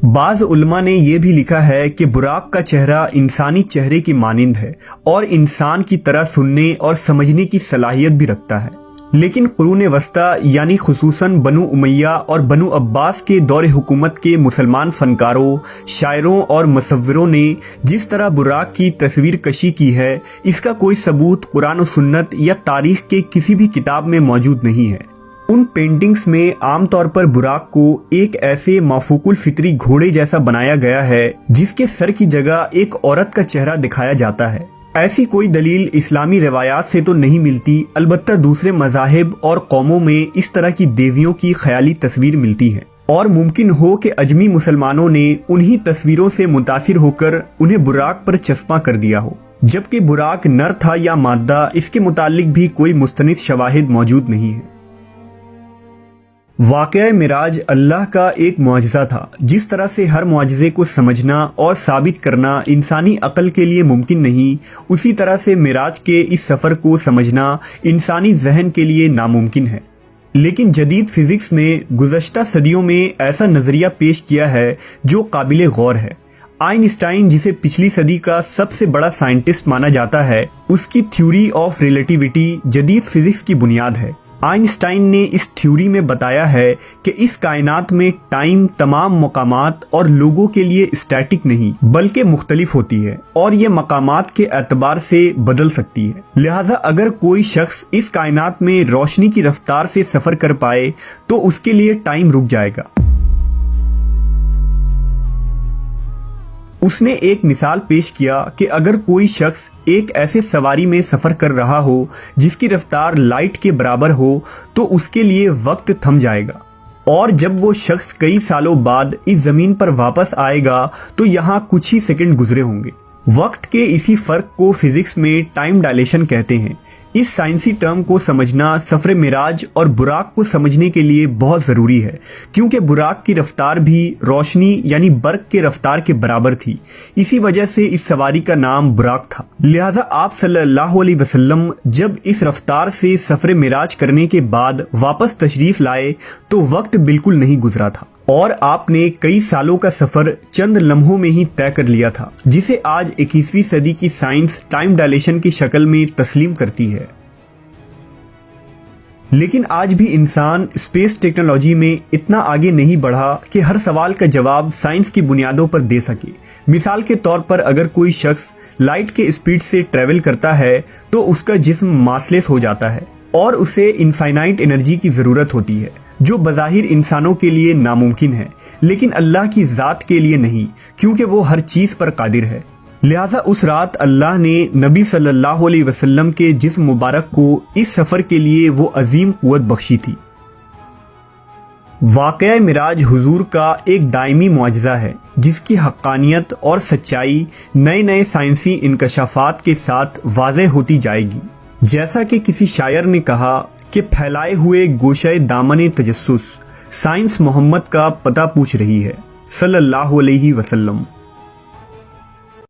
بعض علماء نے یہ بھی لکھا ہے کہ براق کا چہرہ انسانی چہرے کی مانند ہے اور انسان کی طرح سننے اور سمجھنے کی صلاحیت بھی رکھتا ہے، لیکن قرون وسطیٰ یعنی خصوصاً بنو امیہ اور بنو عباس کے دور حکومت کے مسلمان فنکاروں، شاعروں اور مصوروں نے جس طرح براق کی تصویر کشی کی ہے، اس کا کوئی ثبوت قرآن و سنت یا تاریخ کے کسی بھی کتاب میں موجود نہیں ہے۔ ان پینٹنگز میں عام طور پر براق کو ایک ایسے مافوق الفطری گھوڑے جیسا بنایا گیا ہے جس کے سر کی جگہ ایک عورت کا چہرہ دکھایا جاتا ہے۔ ایسی کوئی دلیل اسلامی روایات سے تو نہیں ملتی، البتہ دوسرے مذاہب اور قوموں میں اس طرح کی دیویوں کی خیالی تصویر ملتی ہے، اور ممکن ہو کہ اجمی مسلمانوں نے انہی تصویروں سے متاثر ہو کر انہیں براق پر چسپاں کر دیا ہو، جبکہ براق نر تھا یا مادہ اس کے متعلق بھی کوئی مستند شواہد موجود نہیں ہے۔ واقعہ معراج اللہ کا ایک معجزہ تھا۔ جس طرح سے ہر معجزے کو سمجھنا اور ثابت کرنا انسانی عقل کے لیے ممکن نہیں، اسی طرح سے معراج کے اس سفر کو سمجھنا انسانی ذہن کے لیے ناممکن ہے۔ لیکن جدید فزکس نے گزشتہ صدیوں میں ایسا نظریہ پیش کیا ہے جو قابل غور ہے۔ آئنسٹائن، جسے پچھلی صدی کا سب سے بڑا سائنٹسٹ مانا جاتا ہے، اس کی تھیوری آف ریلیٹیوٹی جدید فزکس کی بنیاد ہے۔ آئنسٹائن نے اس تھیوری میں بتایا ہے کہ اس کائنات میں ٹائم تمام مقامات اور لوگوں کے لیے اسٹیٹک نہیں بلکہ مختلف ہوتی ہے، اور یہ مقامات کے اعتبار سے بدل سکتی ہے۔ لہٰذا اگر کوئی شخص اس کائنات میں روشنی کی رفتار سے سفر کر پائے تو اس کے لیے ٹائم رک جائے گا۔ اس نے ایک مثال پیش کیا کہ اگر کوئی شخص ایک ایسے سواری میں سفر کر رہا ہو جس کی رفتار لائٹ کے برابر ہو تو اس کے لیے وقت تھم جائے گا، اور جب وہ شخص کئی سالوں بعد اس زمین پر واپس آئے گا تو یہاں کچھ ہی سیکنڈ گزرے ہوں گے۔ وقت کے اسی فرق کو فزکس میں ٹائم ڈائلیشن کہتے ہیں۔ اس سائنسی ٹرم کو سمجھنا سفر معراج اور براق کو سمجھنے کے لیے بہت ضروری ہے، کیونکہ براق کی رفتار بھی روشنی یعنی برق کے رفتار کے برابر تھی، اسی وجہ سے اس سواری کا نام براق تھا۔ لہٰذا آپ صلی اللہ علیہ وسلم جب اس رفتار سے سفر معراج کرنے کے بعد واپس تشریف لائے تو وقت بالکل نہیں گزرا تھا، اور آپ نے کئی سالوں کا سفر چند لمحوں میں ہی طے کر لیا تھا، جسے آج 21ویں صدی کی سائنس ٹائم ڈائلیشن کی شکل میں تسلیم کرتی ہے۔ لیکن آج بھی انسان اسپیس ٹیکنالوجی میں اتنا آگے نہیں بڑھا کہ ہر سوال کا جواب سائنس کی بنیادوں پر دے سکے۔ مثال کے طور پر اگر کوئی شخص لائٹ کے اسپیڈ سے ٹریول کرتا ہے تو اس کا جسم ماسلیس ہو جاتا ہے اور اسے انفائنائٹ انرجی کی ضرورت ہوتی ہے، جو بظاہر انسانوں کے لیے ناممکن ہے، لیکن اللہ کی ذات کے لیے نہیں، کیونکہ وہ ہر چیز پر قادر ہے۔ لہٰذا اس رات اللہ نے نبی صلی اللہ علیہ وسلم کے جسم مبارک کو اس سفر کے لیے وہ عظیم قوت بخشی تھی۔ واقعہ معراج حضور کا ایک دائمی معجزہ ہے جس کی حقانیت اور سچائی نئے نئے سائنسی انکشافات کے ساتھ واضح ہوتی جائے گی۔ جیسا کہ کسی شاعر نے کہا کہ پھیلائے ہوئے گوشۂ دامن تجسس، سائنس محمد کا پتہ پوچھ رہی ہے، صلی اللہ علیہ وسلم۔